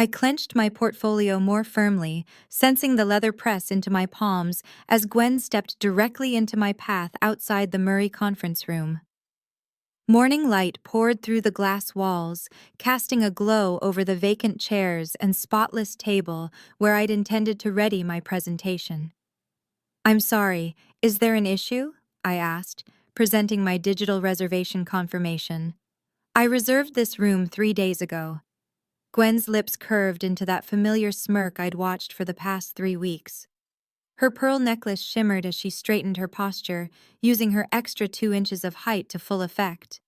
I clenched my portfolio more firmly, sensing the leather press into my palms as Gwen stepped directly into my path outside the Murray conference room. Morning light poured through the glass walls, casting a glow over the vacant chairs and spotless table where I'd intended to ready my presentation. "I'm sorry, is there an issue?" I asked, presenting my digital reservation confirmation. "I reserved this room 3 days ago." Gwen's lips curved into that familiar smirk I'd watched for the past 3 weeks. Her pearl necklace shimmered as she straightened her posture, using her extra 2 inches of height to full effect.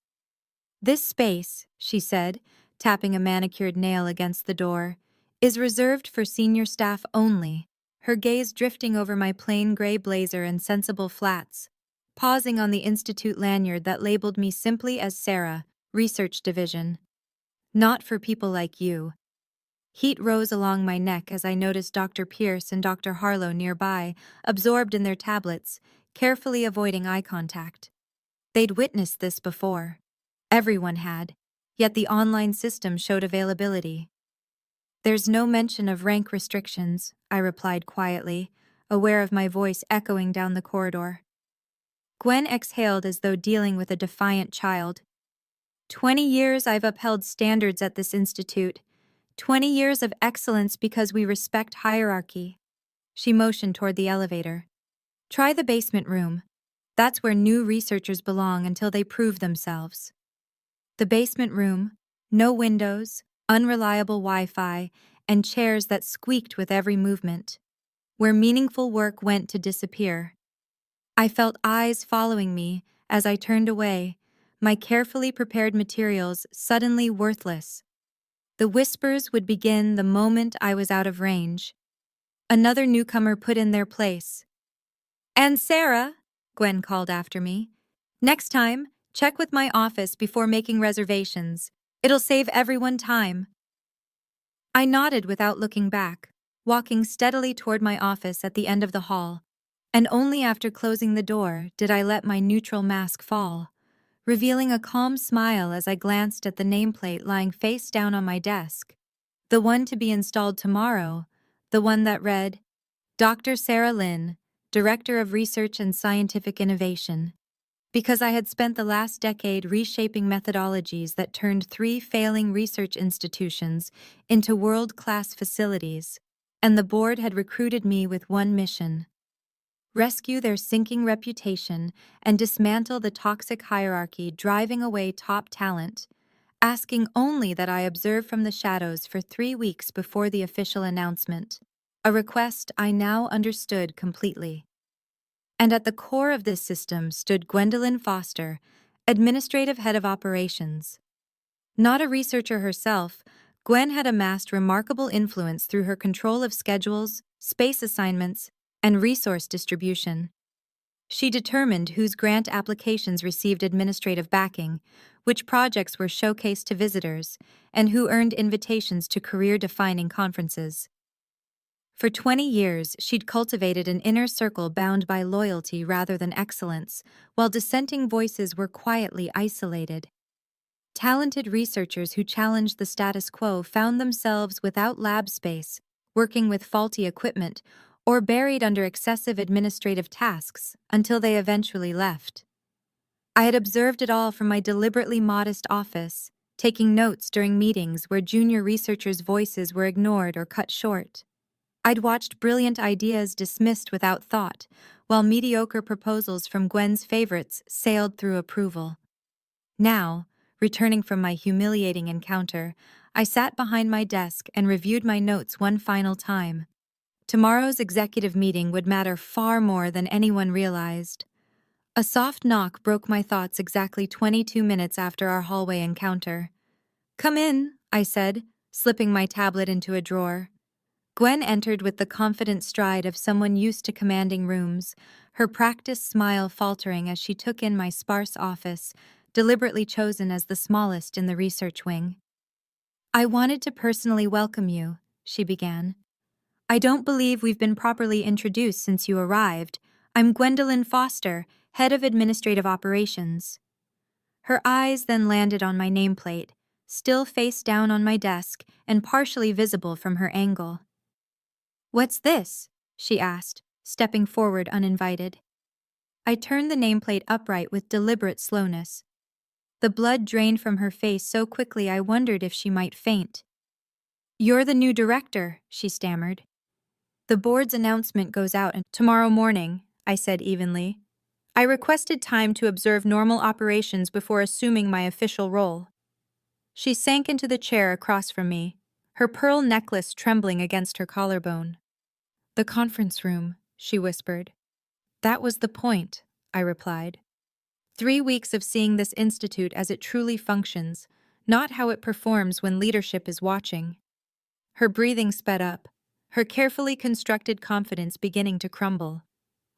"This space," she said, tapping a manicured nail against the door, "is reserved for senior staff only," her gaze drifting over my plain gray blazer and sensible flats, pausing on the institute lanyard that labeled me simply as Sarah, Research Division. "Not for people like you." Heat rose along my neck as I noticed Dr. Pierce and Dr. Harlow nearby, absorbed in their tablets, carefully avoiding eye contact. They'd witnessed this before. Everyone had, yet the online system showed availability. "There's no mention of rank restrictions," I replied quietly, aware of my voice echoing down the corridor. Gwen exhaled as though dealing with a defiant child. "20 years I've upheld standards at this institute. 20 years of excellence because we respect hierarchy." She motioned toward the elevator. "Try the basement room. That's where new researchers belong until they prove themselves." The basement room, no windows, unreliable Wi-Fi, and chairs that squeaked with every movement, where meaningful work went to disappear. I felt eyes following me as I turned away, my carefully prepared materials suddenly worthless. The whispers would begin the moment I was out of range. Another newcomer put in their place. "And Sarah," Gwen called after me, "next time, check with my office before making reservations. It'll save everyone time." I nodded without looking back, walking steadily toward my office at the end of the hall, and only after closing the door did I let my neutral mask fall, revealing a calm smile as I glanced at the nameplate lying face down on my desk. The one to be installed tomorrow, the one that read, "Dr. Sarah Lynn, Director of Research and Scientific Innovation." Because I had spent the last decade reshaping methodologies that turned 3 failing research institutions into world-class facilities, and the board had recruited me with one mission: rescue their sinking reputation and dismantle the toxic hierarchy driving away top talent, asking only that I observe from the shadows for 3 weeks before the official announcement, a request I now understood completely. And at the core of this system stood Gwendolyn Foster, administrative head of operations. Not a researcher herself, Gwen had amassed remarkable influence through her control of schedules, space assignments, and resource distribution. She determined whose grant applications received administrative backing, which projects were showcased to visitors, and who earned invitations to career-defining conferences. For 20 years, she'd cultivated an inner circle bound by loyalty rather than excellence, while dissenting voices were quietly isolated. Talented researchers who challenged the status quo found themselves without lab space, working with faulty equipment, or buried under excessive administrative tasks until they eventually left. I had observed it all from my deliberately modest office, taking notes during meetings where junior researchers' voices were ignored or cut short. I'd watched brilliant ideas dismissed without thought, while mediocre proposals from Gwen's favorites sailed through approval. Now, returning from my humiliating encounter, I sat behind my desk and reviewed my notes one final time. Tomorrow's executive meeting would matter far more than anyone realized. A soft knock broke my thoughts exactly 22 minutes after our hallway encounter. "Come in," I said, slipping my tablet into a drawer. Gwen entered with the confident stride of someone used to commanding rooms, her practiced smile faltering as she took in my sparse office, deliberately chosen as the smallest in the research wing. "I wanted to personally welcome you," she began. "I don't believe we've been properly introduced since you arrived. I'm Gwendolyn Foster, Head of Administrative Operations." Her eyes then landed on my nameplate, still face down on my desk and partially visible from her angle. "What's this?" she asked, stepping forward uninvited. I turned the nameplate upright with deliberate slowness. The blood drained from her face so quickly I wondered if she might faint. "You're the new director," she stammered. "The board's announcement goes out tomorrow morning," I said evenly. I requested time to observe normal operations before assuming my official role. She sank into the chair across from me, her pearl necklace trembling against her collarbone. "The conference room," she whispered. "That was the point," I replied. 3 weeks of seeing this institute as it truly functions, not how it performs when leadership is watching. Her breathing sped up, her carefully constructed confidence beginning to crumble.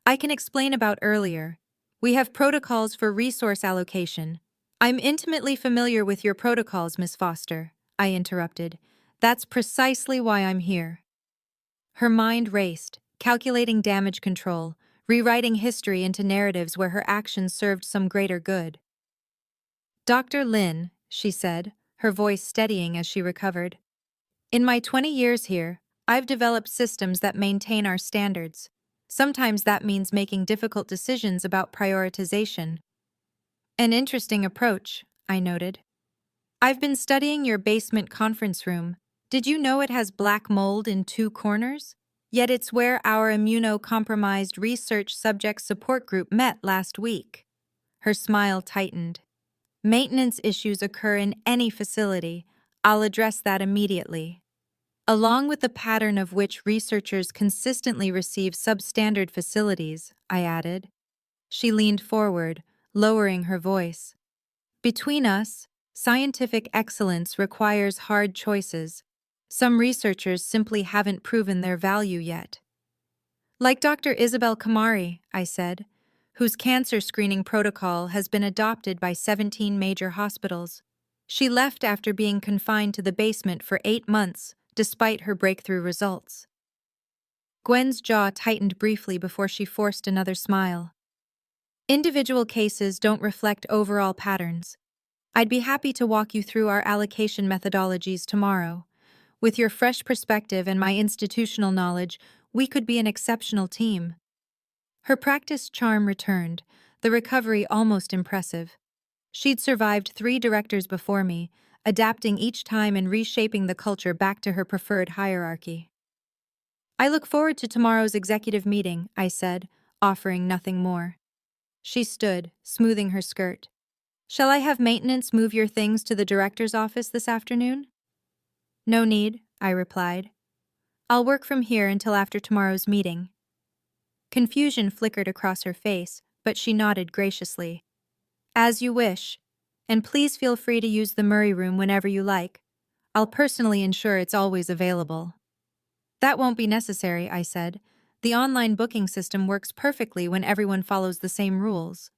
"I can explain about earlier. We have protocols for resource allocation." "I'm intimately familiar with your protocols, Miss Foster," I interrupted. "That's precisely why I'm here." Her mind raced, calculating damage control, rewriting history into narratives where her actions served some greater good. "Dr. Lin," she said, her voice steadying as she recovered. "In my 20 years here, I've developed systems that maintain our standards. Sometimes that means making difficult decisions about prioritization." "An interesting approach," I noted. "I've been studying your basement conference room. Did you know it has black mold in 2 corners? Yet it's where our immunocompromised research subject support group met last week." Her smile tightened. "Maintenance issues occur in any facility. I'll address that immediately." "Along with the pattern of which researchers consistently receive substandard facilities," I added. She leaned forward, lowering her voice. "Between us, scientific excellence requires hard choices. Some researchers simply haven't proven their value yet." "Like Dr. Isabel Kamari," I said, "whose cancer screening protocol has been adopted by 17 major hospitals. She left after being confined to the basement for 8 months, despite her breakthrough results." Gwen's jaw tightened briefly before she forced another smile. "Individual cases don't reflect overall patterns. I'd be happy to walk you through our allocation methodologies tomorrow. With your fresh perspective and my institutional knowledge, we could be an exceptional team." Her practiced charm returned, the recovery almost impressive. She'd survived 3 directors before me, adapting each time and reshaping the culture back to her preferred hierarchy. "I look forward to tomorrow's executive meeting," I said, offering nothing more. She stood, smoothing her skirt. "Shall I have maintenance move your things to the director's office this afternoon?" "No need," I replied. "I'll work from here until after tomorrow's meeting." Confusion flickered across her face, but she nodded graciously. "As you wish. And please feel free to use the Murray room whenever you like. I'll personally ensure it's always available." "That won't be necessary," I said. "The online booking system works perfectly when everyone follows the same rules."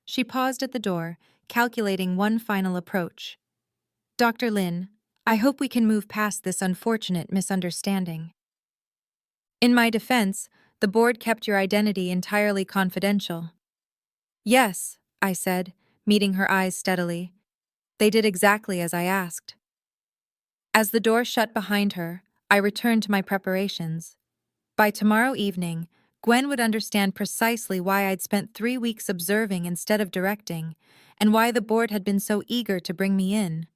She paused at the door, calculating one final approach. "Dr. Lin, I hope we can move past this unfortunate misunderstanding. In my defense, the board kept your identity entirely confidential." "Yes," I said, meeting her eyes steadily. "They did exactly as I asked." As the door shut behind her, I returned to my preparations. By tomorrow evening, Gwen would understand precisely why I'd spent 3 weeks observing instead of directing, and why the board had been so eager to bring me in.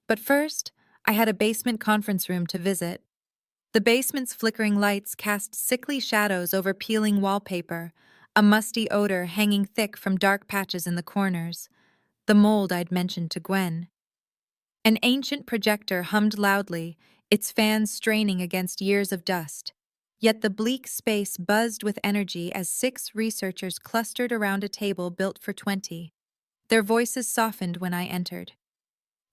But first, I had a basement conference room to visit. The basement's flickering lights cast sickly shadows over peeling wallpaper, a musty odor hanging thick from dark patches in the corners, the mold I'd mentioned to Gwen. An ancient projector hummed loudly, its fans straining against years of dust. Yet the bleak space buzzed with energy as 6 researchers clustered around a table built for 20. Their voices softened when I entered.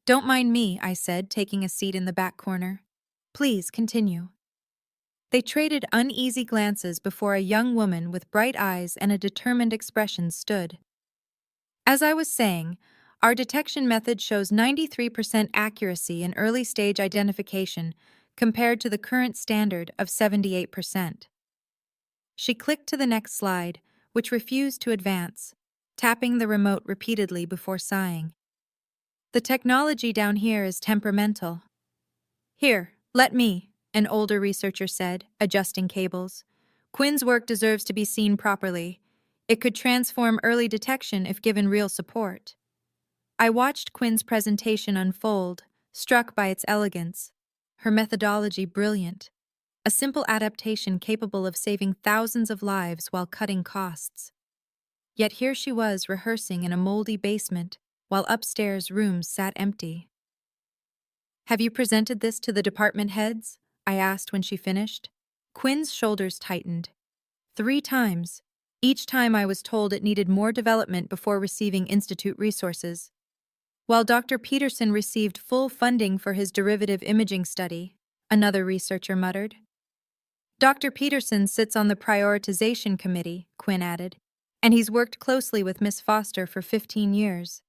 "Don't mind me," I said, taking a seat in the back corner. "Please continue." They traded uneasy glances before a young woman with bright eyes and a determined expression stood. "As I was saying, our detection method shows 93% accuracy in early-stage identification compared to the current standard of 78%. She clicked to the next slide, which refused to advance, tapping the remote repeatedly before sighing. The technology down here is temperamental. Here, let me, an older researcher said, adjusting cables. Quinn's work deserves to be seen properly. It could transform early detection if given real support. I watched Quinn's presentation unfold, struck by its elegance. Her methodology brilliant. A simple adaptation capable of saving thousands of lives while cutting costs. Yet here she was rehearsing in a moldy basement, while upstairs rooms sat empty. "Have you presented this to the department heads?" I asked when she finished. Quinn's shoulders tightened. 3 times. Each time I was told it needed more development before receiving institute resources. While Dr. Peterson received full funding for his derivative imaging study, another researcher muttered. Dr. Peterson sits on the prioritization committee, Quinn added, and he's worked closely with Miss Foster for 15 years.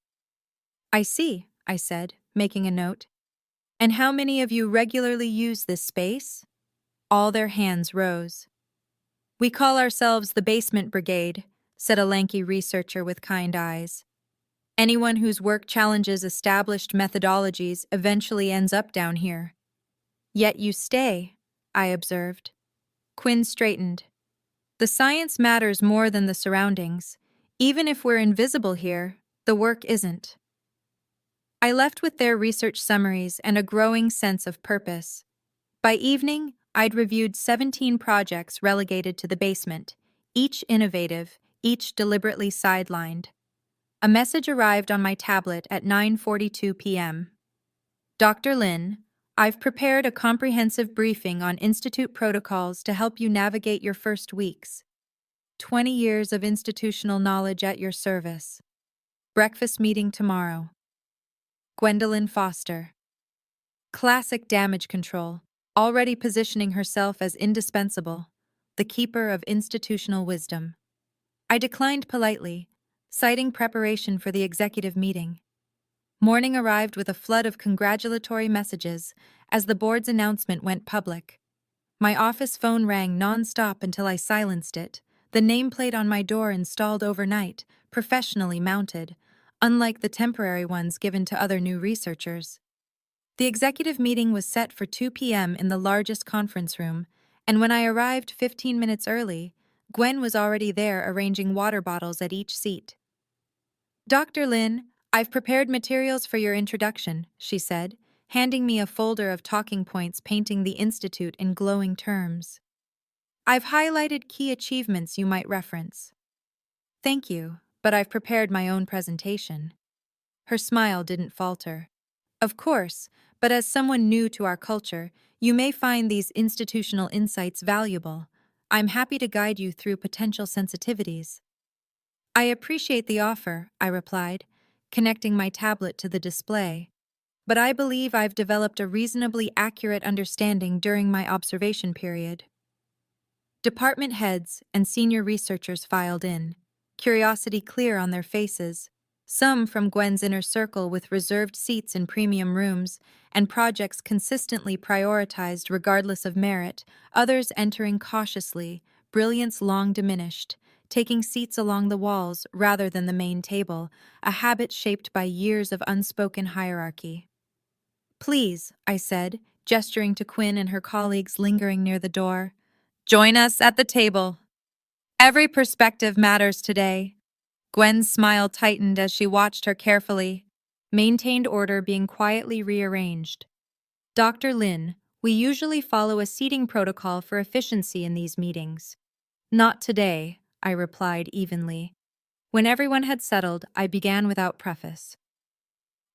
I see, I said, making a note. And how many of you regularly use this space? All their hands rose. We call ourselves the Basement Brigade, said a lanky researcher with kind eyes. Anyone whose work challenges established methodologies eventually ends up down here. Yet you stay, I observed. Quinn straightened. The science matters more than the surroundings. Even if we're invisible here, the work isn't. I left with their research summaries and a growing sense of purpose. By evening, I'd reviewed 17 projects relegated to the basement, each innovative, each deliberately sidelined. A message arrived on my tablet at 9:42 p.m. Dr. Lin, I've prepared a comprehensive briefing on institute protocols to help you navigate your first weeks. 20 years of institutional knowledge at your service. Breakfast meeting tomorrow. Gwendolyn Foster. Classic damage control, already positioning herself as indispensable, the keeper of institutional wisdom. I declined politely, citing preparation for the executive meeting. Morning arrived with a flood of congratulatory messages as the board's announcement went public. My office phone rang non-stop until I silenced it, the nameplate on my door installed overnight, professionally mounted, unlike the temporary ones given to other new researchers. The executive meeting was set for 2 p.m. in the largest conference room, and when I arrived 15 minutes early, Gwen was already there arranging water bottles at each seat. Dr. Lin, I've prepared materials for your introduction, she said, handing me a folder of talking points painting the institute in glowing terms. I've highlighted key achievements you might reference. Thank you, but I've prepared my own presentation. Her smile didn't falter. Of course, but as someone new to our culture, you may find these institutional insights valuable. I'm happy to guide you through potential sensitivities. I appreciate the offer, I replied, connecting my tablet to the display. But I believe I've developed a reasonably accurate understanding during my observation period. Department heads and senior researchers filed in, curiosity clear on their faces, some from Gwen's inner circle with reserved seats in premium rooms and projects consistently prioritized regardless of merit, others entering cautiously, brilliance long diminished, taking seats along the walls rather than the main table, a habit shaped by years of unspoken hierarchy. Please, I said, gesturing to Quinn and her colleagues lingering near the door, join us at the table. Every perspective matters today. Gwen's smile tightened as she watched her carefully, maintained order being quietly rearranged. Dr. Lin, we usually follow a seating protocol for efficiency in these meetings. Not today, I replied evenly. When everyone had settled, I began without preface.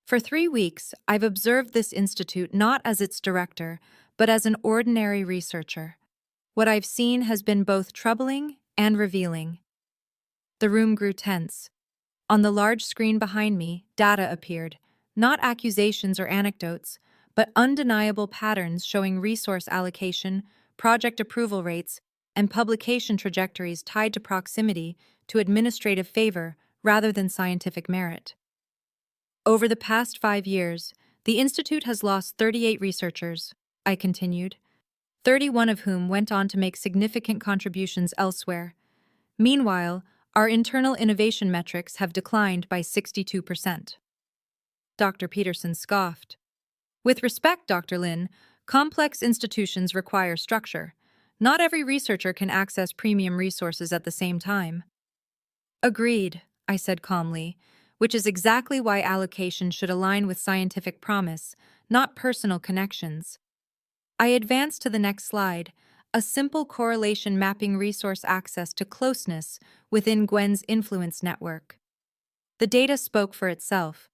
For 3 weeks, I've observed this institute not as its director, but as an ordinary researcher. What I've seen has been both troubling and revealing. The room grew tense. On the large screen behind me, data appeared, not accusations or anecdotes, but undeniable patterns showing resource allocation, project approval rates, and publication trajectories tied to proximity to administrative favor rather than scientific merit. Over the past 5 years, the Institute has lost 38 researchers, I continued, 31 of whom went on to make significant contributions elsewhere. Meanwhile, our internal innovation metrics have declined by 62%. Dr. Peterson scoffed. With respect, Dr. Lin, complex institutions require structure. Not every researcher can access premium resources at the same time. Agreed, I said calmly, which is exactly why allocation should align with scientific promise, not personal connections. I advanced to the next slide, a simple correlation mapping resource access to closeness within Gwen's influence network. The data spoke for itself.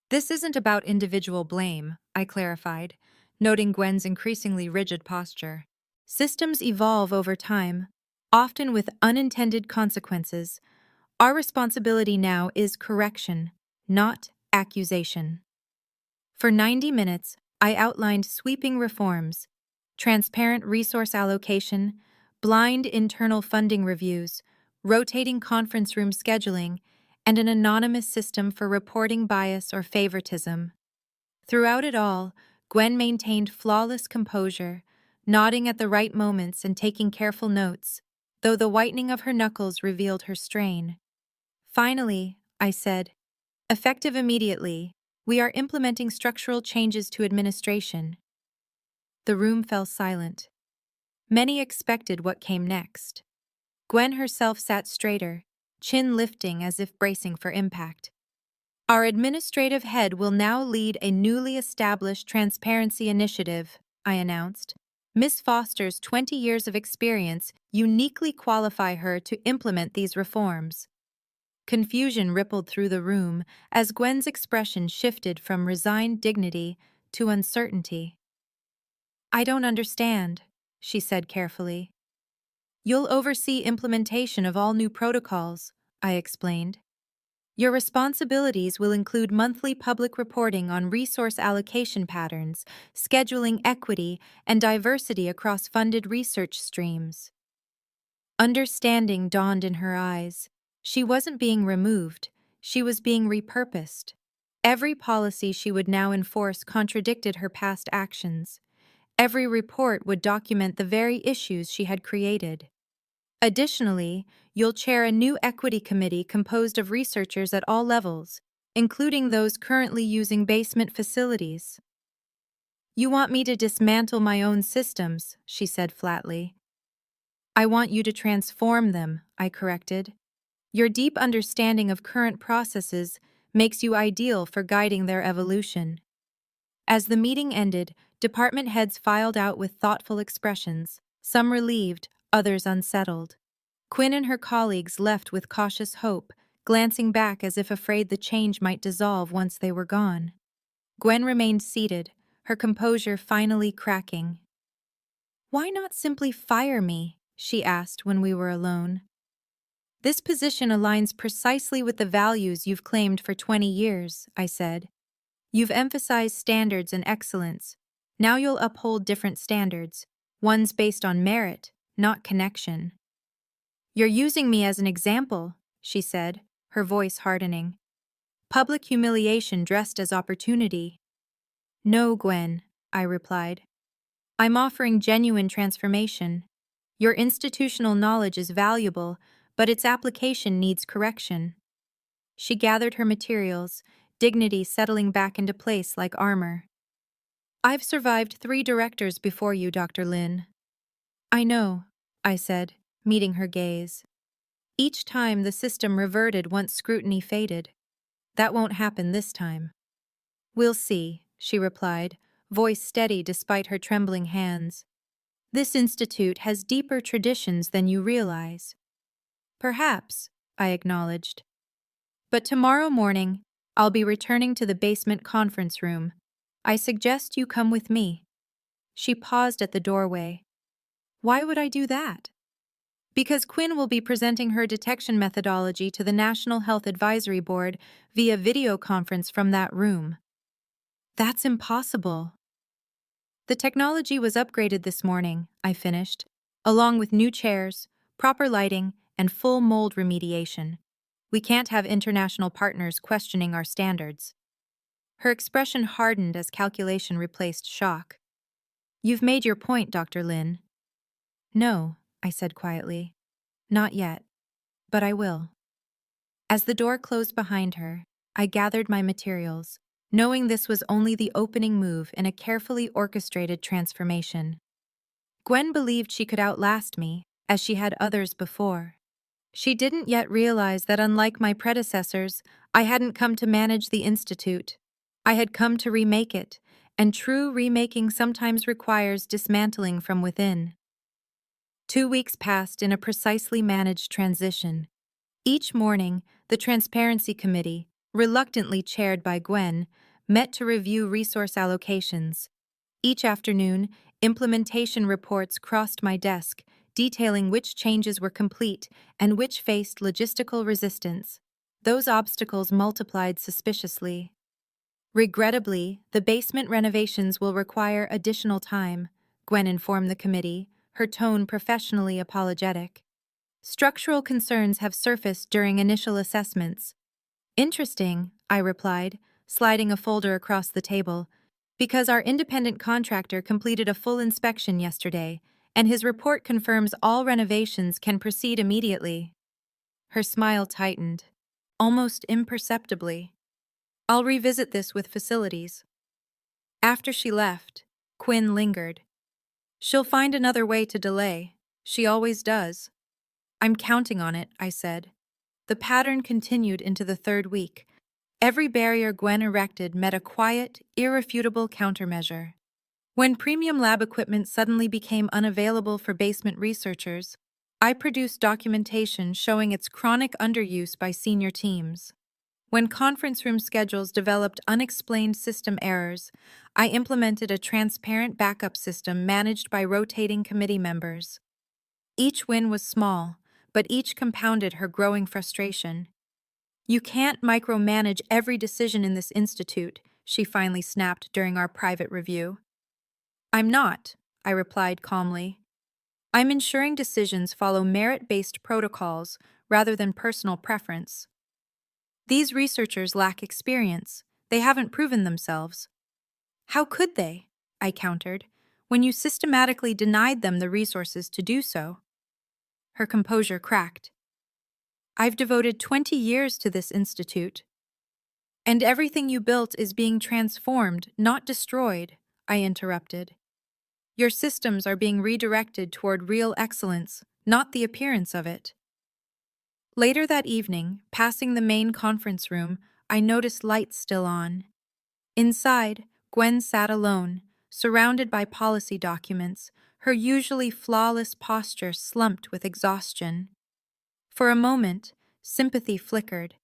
This isn't about individual blame, I clarified, noting Gwen's increasingly rigid posture. Systems evolve over time, often with unintended consequences. Our responsibility now is correction, not accusation. For 90 minutes, I outlined sweeping reforms, transparent resource allocation, blind internal funding reviews, rotating conference room scheduling, and an anonymous system for reporting bias or favoritism. Throughout it all, Gwen maintained flawless composure, nodding at the right moments and taking careful notes, though the whitening of her knuckles revealed her strain. Finally, I said, effective immediately, we are implementing structural changes to administration. The room fell silent. Many expected what came next. Gwen herself sat straighter, chin lifting as if bracing for impact. Our administrative head will now lead a newly established transparency initiative, I announced. Miss Foster's 20 years of experience uniquely qualify her to implement these reforms. Confusion rippled through the room as Gwen's expression shifted from resigned dignity to uncertainty. I don't understand, she said carefully. You'll oversee implementation of all new protocols, I explained. Your responsibilities will include monthly public reporting on resource allocation patterns, scheduling equity and diversity across funded research streams. Understanding dawned in her eyes. She wasn't being removed, she was being repurposed. Every policy she would now enforce contradicted her past actions. Every report would document the very issues she had created. Additionally, you'll chair a new equity committee composed of researchers at all levels, including those currently using basement facilities. You want me to dismantle my own systems, she said flatly. I want you to transform them, I corrected. Your deep understanding of current processes makes you ideal for guiding their evolution. As the meeting ended, department heads filed out with thoughtful expressions, some relieved, others unsettled. Quinn and her colleagues left with cautious hope, glancing back as if afraid the change might dissolve once they were gone. Gwen remained seated, her composure finally cracking. Why not simply fire me? She asked when we were alone. This position aligns precisely with the values you've claimed for 20 years, I said. You've emphasized standards and excellence. Now you'll uphold different standards, ones based on merit, not connection. You're using me as an example, she said, her voice hardening. Public humiliation dressed as opportunity. No, Gwen, I replied. I'm offering genuine transformation. Your institutional knowledge is valuable, but its application needs correction. She gathered her materials, dignity settling back into place like armor. I've survived 3 directors before you, Dr. Lin. I know, I said, meeting her gaze. Each time the system reverted once scrutiny faded. That won't happen this time. We'll see, she replied, voice steady despite her trembling hands. This institute has deeper traditions than you realize. Perhaps, I acknowledged. But tomorrow morning, I'll be returning to the basement conference room. I suggest you come with me. She paused at the doorway. Why would I do that? Because Quinn will be presenting her detection methodology to the National Health Advisory Board via video conference from that room. That's impossible. The technology was upgraded this morning, I finished, along with new chairs, proper lighting, and full mold remediation. We can't have international partners questioning our standards. Her expression hardened as calculation replaced shock. You've made your point, Dr. Lin. No, I said quietly. Not yet, but I will. As the door closed behind her, I gathered my materials, knowing this was only the opening move in a carefully orchestrated transformation. Gwen believed she could outlast me, as she had others before. She didn't yet realize that unlike my predecessors, I hadn't come to manage the Institute. I had come to remake it, and true remaking sometimes requires dismantling from within. 2 weeks passed in a precisely managed transition. Each morning, the Transparency Committee, reluctantly chaired by Gwen, met to review resource allocations. Each afternoon, implementation reports crossed my desk, detailing which changes were complete and which faced logistical resistance. Those obstacles multiplied suspiciously. Regrettably, the basement renovations will require additional time, Gwen informed the committee, her tone professionally apologetic. Structural concerns have surfaced during initial assessments. Interesting, I replied, sliding a folder across the table, because our independent contractor completed a full inspection yesterday, and his report confirms all renovations can proceed immediately. Her smile tightened, almost imperceptibly. I'll revisit this with facilities. After she left, Quinn lingered. She'll find another way to delay. She always does. I'm counting on it, I said. The pattern continued into the third week. Every barrier Gwen erected met a quiet, irrefutable countermeasure. When premium lab equipment suddenly became unavailable for basement researchers, I produced documentation showing its chronic underuse by senior teams. When conference room schedules developed unexplained system errors, I implemented a transparent backup system managed by rotating committee members. Each win was small, but each compounded her growing frustration. You can't micromanage every decision in this institute, she finally snapped during our private review. I'm not, I replied calmly. I'm ensuring decisions follow merit-based protocols rather than personal preference. These researchers lack experience. They haven't proven themselves. How could they? I countered, when you systematically denied them the resources to do so. Her composure cracked. I've devoted 20 years to this institute. And everything you built is being transformed, not destroyed, I interrupted. Your systems are being redirected toward real excellence, not the appearance of it. Later that evening, passing the main conference room, I noticed lights still on. Inside, Gwen sat alone, surrounded by policy documents, her usually flawless posture slumped with exhaustion. For a moment, sympathy flickered.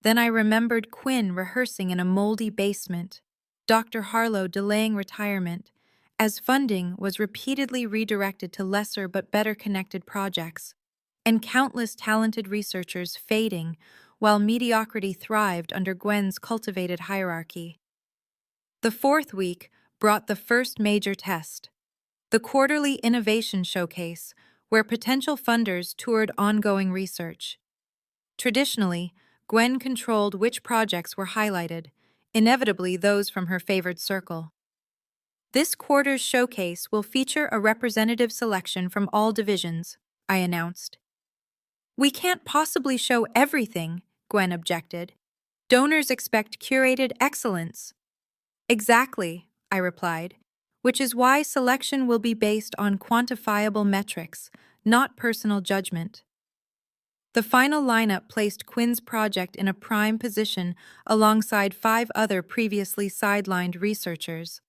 Then I remembered Quinn rehearsing in a moldy basement, Dr. Harlow delaying retirement, as funding was repeatedly redirected to lesser but better connected projects, and countless talented researchers fading while mediocrity thrived under Gwen's cultivated hierarchy. The fourth week brought the first major test, the quarterly innovation showcase, where potential funders toured ongoing research. Traditionally, Gwen controlled which projects were highlighted, inevitably those from her favored circle. This quarter's showcase will feature a representative selection from all divisions, I announced. We can't possibly show everything, Gwen objected. Donors expect curated excellence. Exactly, I replied, which is why selection will be based on quantifiable metrics, not personal judgment. The final lineup placed Quinn's project in a prime position alongside 5 other previously sidelined researchers.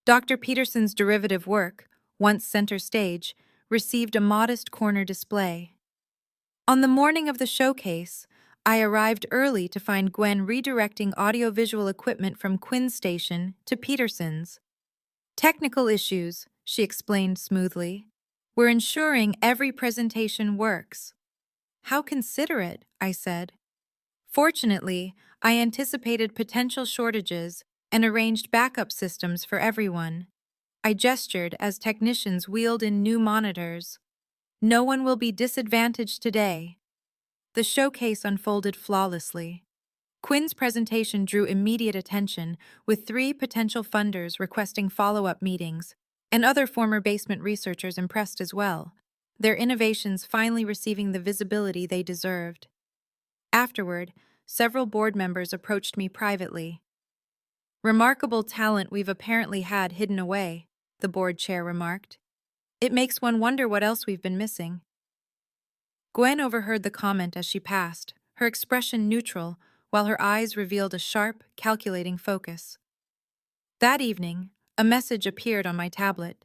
Dr. Peterson's derivative work, once center stage, received a modest corner display. On the morning of the showcase, I arrived early to find Gwen redirecting audiovisual equipment from Quinn's station to Peterson's. Technical issues, she explained smoothly. We're ensuring every presentation works. How considerate, I said. Fortunately, I anticipated potential shortages and arranged backup systems for everyone. I gestured as technicians wheeled in new monitors. No one will be disadvantaged today. The showcase unfolded flawlessly. Quinn's presentation drew immediate attention, with 3 potential funders requesting follow-up meetings, and other former basement researchers impressed as well, their innovations finally receiving the visibility they deserved. Afterward, several board members approached me privately. Remarkable talent we've apparently had hidden away, the board chair remarked. It makes one wonder what else we've been missing. Gwen overheard the comment as she passed, her expression neutral, while her eyes revealed a sharp, calculating focus. That evening, a message appeared on my tablet.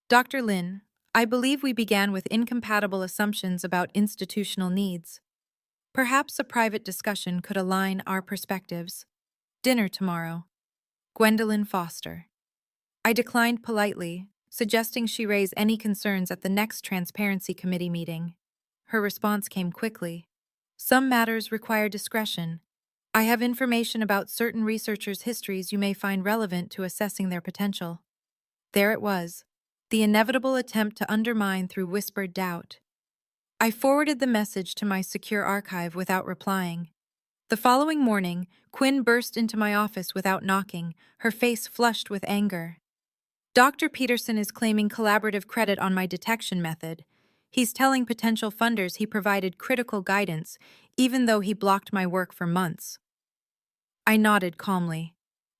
Dr. Lin, I believe we began with incompatible assumptions about institutional needs. Perhaps a private discussion could align our perspectives. Dinner tomorrow. Gwendolyn Foster. I declined politely, suggesting she raise any concerns at the next Transparency Committee meeting. Her response came quickly. Some matters require discretion. I have information about certain researchers' histories you may find relevant to assessing their potential. There it was, the inevitable attempt to undermine through whispered doubt. I forwarded the message to my secure archive without replying. The following morning, Quinn burst into my office without knocking, her face flushed with anger. Dr. Peterson is claiming collaborative credit on my detection method. He's telling potential funders he provided critical guidance, even though he blocked my work for months. I nodded calmly.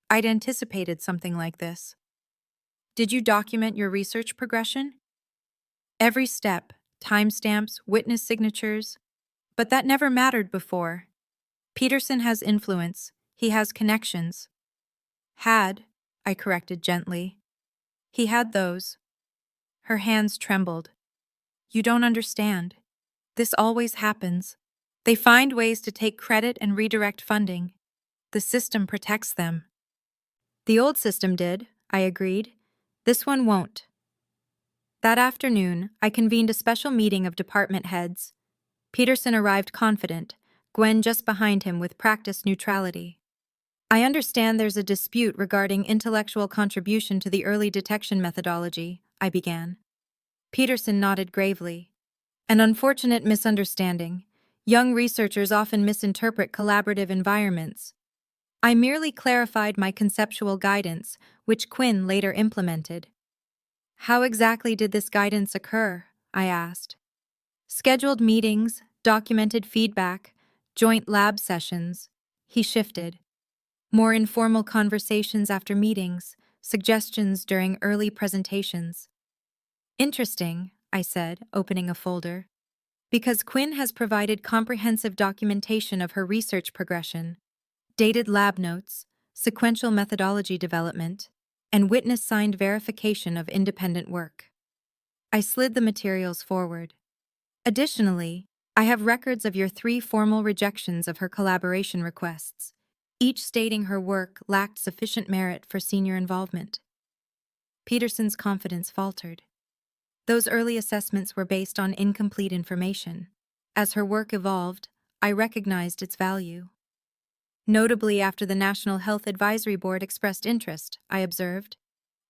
I'd anticipated something like this. Did you document your research progression? Every step, timestamps, witness signatures. But that never mattered before. Peterson has influence. He has connections. Had, I corrected gently. He had those. Her hands trembled. You don't understand. This always happens. They find ways to take credit and redirect funding. The system protects them. The old system did, I agreed. This one won't. That afternoon, I convened a special meeting of department heads. Peterson arrived confident, Gwen just behind him with practiced neutrality. I understand there's a dispute regarding intellectual contribution to the early detection methodology, I began. Peterson nodded gravely. An unfortunate misunderstanding. Young researchers often misinterpret collaborative environments. I merely clarified my conceptual guidance, which Quinn later implemented. How exactly did this guidance occur? I asked. Scheduled meetings, documented feedback, joint lab sessions. He shifted. More informal conversations after meetings, suggestions during early presentations. Interesting, I said, opening a folder. Because Quinn has provided comprehensive documentation of her research progression, dated lab notes, sequential methodology development, and witness-signed verification of independent work. I slid the materials forward. Additionally, I have records of your 3 formal rejections of her collaboration requests, each stating her work lacked sufficient merit for senior involvement. Peterson's confidence faltered. Those early assessments were based on incomplete information. As her work evolved, I recognized its value. Notably after the National Health Advisory Board expressed interest, I observed.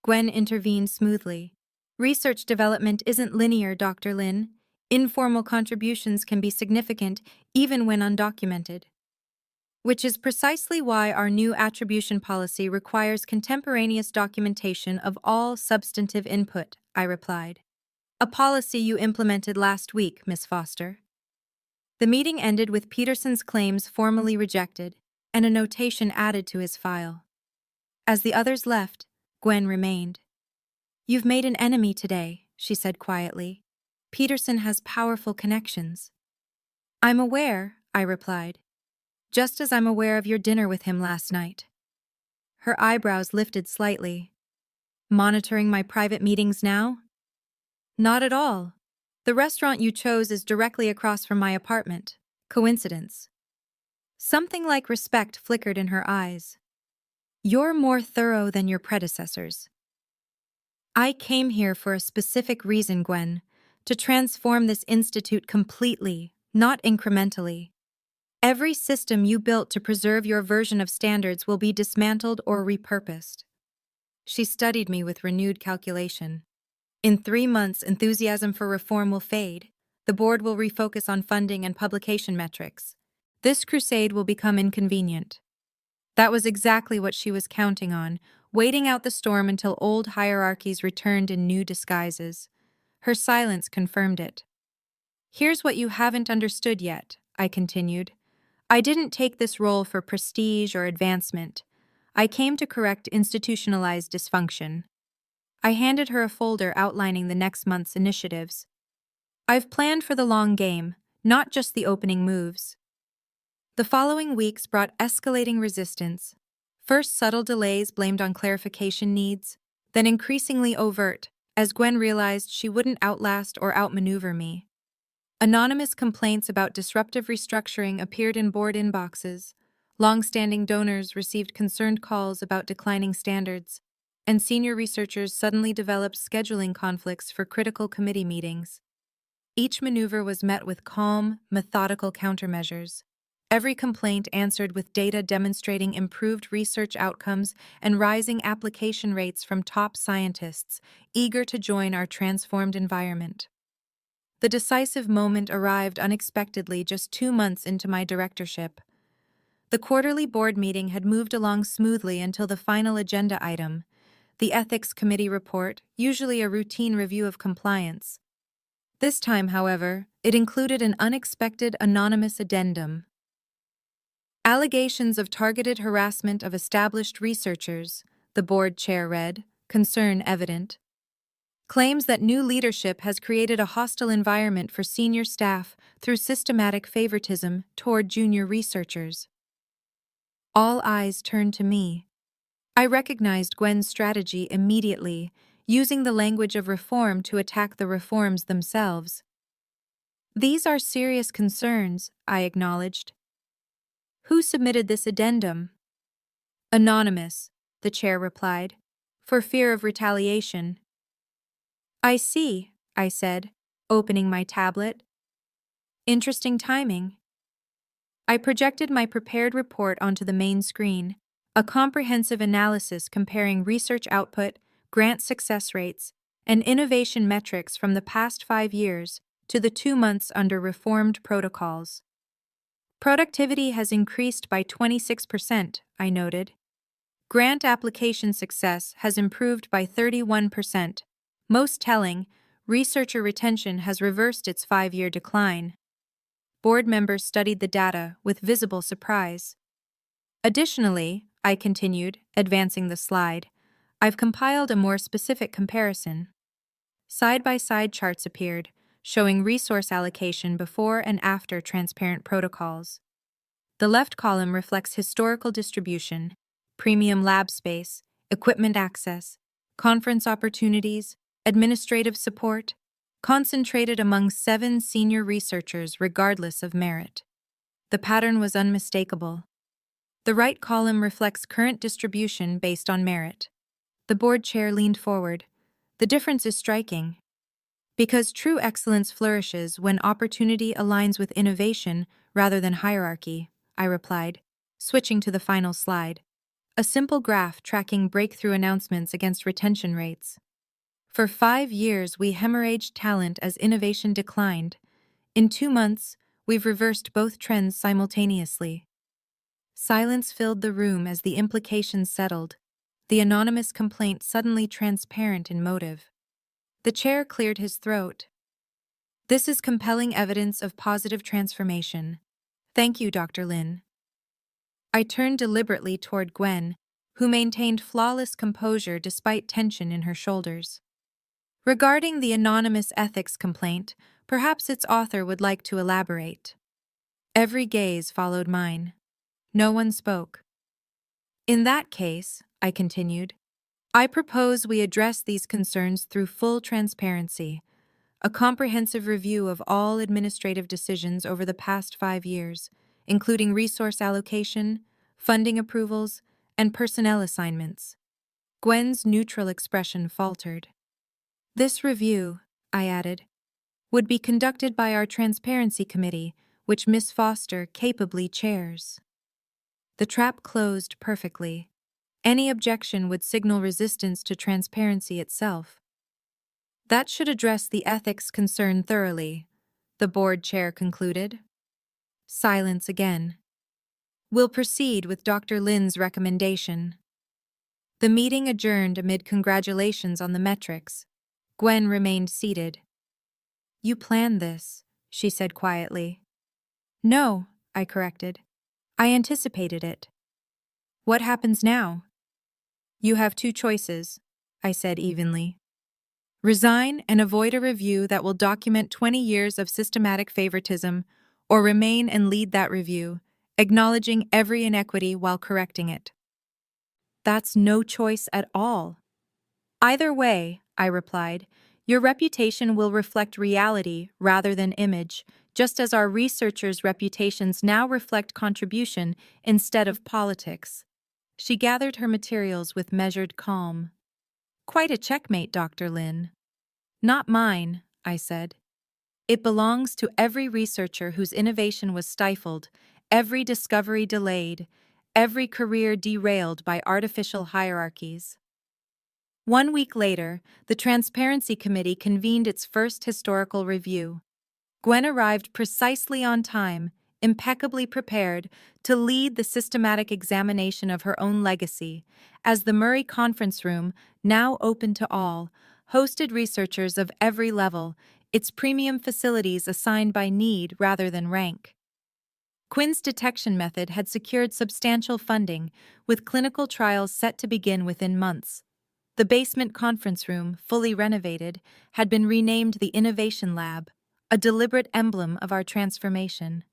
Gwen intervened smoothly. Research development isn't linear, Dr. Lin. Informal contributions can be significant even when undocumented. Which is precisely why our new attribution policy requires contemporaneous documentation of all substantive input, I replied. A policy you implemented last week, Miss Foster. The meeting ended with Peterson's claims formally rejected and a notation added to his file. As the others left, Gwen remained. You've made an enemy today, she said quietly. Peterson has powerful connections. I'm aware, I replied, just as I'm aware of your dinner with him last night. Her eyebrows lifted slightly. Monitoring my private meetings now? Not at all. The restaurant you chose is directly across from my apartment. Coincidence. Something like respect flickered in her eyes. You're more thorough than your predecessors. I came here for a specific reason, Gwen, to transform this institute completely, not incrementally. Every system you built to preserve your version of standards will be dismantled or repurposed. She studied me with renewed calculation. In 3 months, enthusiasm for reform will fade. The board will refocus on funding and publication metrics. This crusade will become inconvenient. That was exactly what she was counting on, waiting out the storm until old hierarchies returned in new disguises. Her silence confirmed it. Here's what you haven't understood yet, I continued. I didn't take this role for prestige or advancement. I came to correct institutionalized dysfunction. I handed her a folder outlining the next month's initiatives. I've planned for the long game, not just the opening moves. The following weeks brought escalating resistance. First subtle delays blamed on clarification needs, then increasingly overt, as Gwen realized she wouldn't outlast or outmaneuver me. Anonymous complaints about disruptive restructuring appeared in board inboxes. Long-standing donors received concerned calls about declining standards, and senior researchers suddenly developed scheduling conflicts for critical committee meetings. Each maneuver was met with calm, methodical countermeasures. Every complaint answered with data demonstrating improved research outcomes and rising application rates from top scientists, eager to join our transformed environment. The decisive moment arrived unexpectedly just 2 months into my directorship. The quarterly board meeting had moved along smoothly until the final agenda item, the Ethics Committee report, usually a routine review of compliance. This time, however, it included an unexpected anonymous addendum. Allegations of targeted harassment of established researchers, the board chair read, concern evident. Claims that new leadership has created a hostile environment for senior staff through systematic favoritism toward junior researchers. All eyes turned to me. I recognized Gwen's strategy immediately, using the language of reform to attack the reforms themselves. These are serious concerns, I acknowledged. Who submitted this addendum? Anonymous, the chair replied, for fear of retaliation. I see, I said, opening my tablet. Interesting timing. I projected my prepared report onto the main screen, a comprehensive analysis comparing research output, grant success rates, and innovation metrics from the past 5 years to the 2 months under reformed protocols. Productivity has increased by 26%, I noted. Grant application success has improved by 31%. Most telling, researcher retention has reversed its 5-year decline. Board members studied the data with visible surprise. Additionally, I continued, advancing the slide, I've compiled a more specific comparison. Side-by-side charts appeared, showing resource allocation before and after transparent protocols. The left column reflects historical distribution, premium lab space, equipment access, conference opportunities, administrative support, concentrated among 7 senior researchers regardless of merit. The pattern was unmistakable. The right column reflects current distribution based on merit. The board chair leaned forward. The difference is striking. Because true excellence flourishes when opportunity aligns with innovation rather than hierarchy, I replied, switching to the final slide. A simple graph tracking breakthrough announcements against retention rates. For 5 years, we hemorrhaged talent as innovation declined. In 2 months, we've reversed both trends simultaneously. Silence filled the room as the implications settled, the anonymous complaint suddenly transparent in motive. The chair cleared his throat. This is compelling evidence of positive transformation. Thank you, Dr. Lin. I turned deliberately toward Gwen, who maintained flawless composure despite tension in her shoulders. Regarding the anonymous ethics complaint, perhaps its author would like to elaborate. Every gaze followed mine. No one spoke. In that case, I continued, I propose we address these concerns through full transparency, a comprehensive review of all administrative decisions over the past 5 years, including resource allocation, funding approvals, and personnel assignments. Gwen's neutral expression faltered. This review, I added, would be conducted by our Transparency Committee, which Miss Foster capably chairs. The trap closed perfectly. Any objection would signal resistance to transparency itself. That should address the ethics concern thoroughly, the board chair concluded. Silence again. We'll proceed with Dr. Lin's recommendation. The meeting adjourned amid congratulations on the metrics. Gwen remained seated. You planned this, she said quietly. No, I corrected. I anticipated it. What happens now? You have two choices, I said evenly. Resign and avoid a review that will document 20 years of systematic favoritism, or remain and lead that review, acknowledging every inequity while correcting it. That's no choice at all. Either way, I replied, your reputation will reflect reality rather than image, just as our researchers' reputations now reflect contribution instead of politics. She gathered her materials with measured calm. Quite a checkmate, Dr. Lin. Not mine, I said. It belongs to every researcher whose innovation was stifled, every discovery delayed, every career derailed by artificial hierarchies. 1 week later, the Transparency Committee convened its first historical review. Gwen arrived precisely on time, impeccably prepared to lead the systematic examination of her own legacy, as the Murray Conference Room, now open to all, hosted researchers of every level, its premium facilities assigned by need rather than rank. Quinn's detection method had secured substantial funding, with clinical trials set to begin within months. The basement conference room, fully renovated, had been renamed the Innovation Lab, a deliberate emblem of our transformation.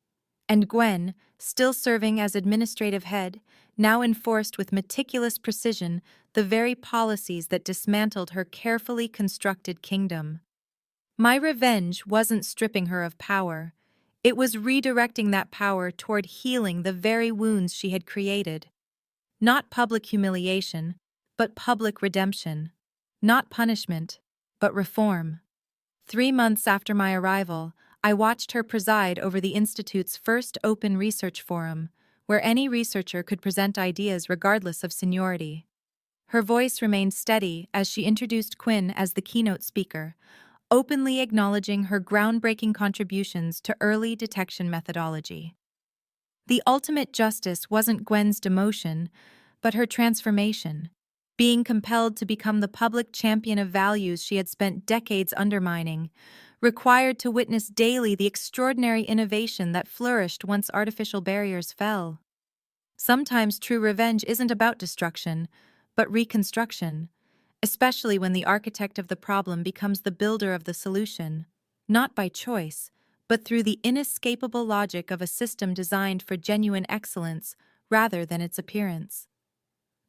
And Gwen, still serving as administrative head, now enforced with meticulous precision the very policies that dismantled her carefully constructed kingdom. My revenge wasn't stripping her of power. It was redirecting that power toward healing the very wounds she had created. Not public humiliation, but public redemption. Not punishment, but reform. 3 months after my arrival, I watched her preside over the Institute's first open research forum, where any researcher could present ideas regardless of seniority. Her voice remained steady as she introduced Quinn as the keynote speaker, openly acknowledging her groundbreaking contributions to early detection methodology. The ultimate justice wasn't Gwen's demotion, but her transformation, being compelled to become the public champion of values she had spent decades undermining, required to witness daily the extraordinary innovation that flourished once artificial barriers fell. Sometimes true revenge isn't about destruction, but reconstruction, especially when the architect of the problem becomes the builder of the solution, not by choice, but through the inescapable logic of a system designed for genuine excellence rather than its appearance.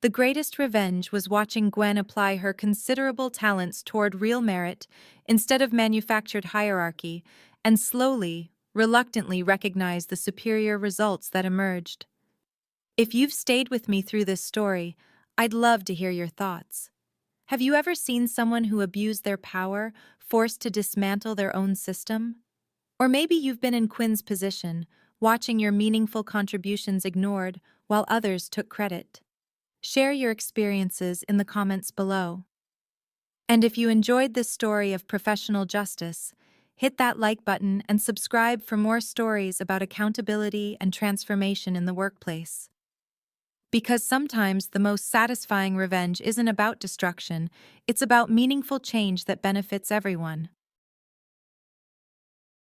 The greatest revenge was watching Gwen apply her considerable talents toward real merit instead of manufactured hierarchy, and slowly, reluctantly recognize the superior results that emerged. If you've stayed with me through this story, I'd love to hear your thoughts. Have you ever seen someone who abused their power, forced to dismantle their own system? Or maybe you've been in Quinn's position, watching your meaningful contributions ignored while others took credit. Share your experiences in the comments below. And if you enjoyed this story of professional justice, hit that like button and subscribe for more stories about accountability and transformation in the workplace. Because sometimes the most satisfying revenge isn't about destruction, it's about meaningful change that benefits everyone.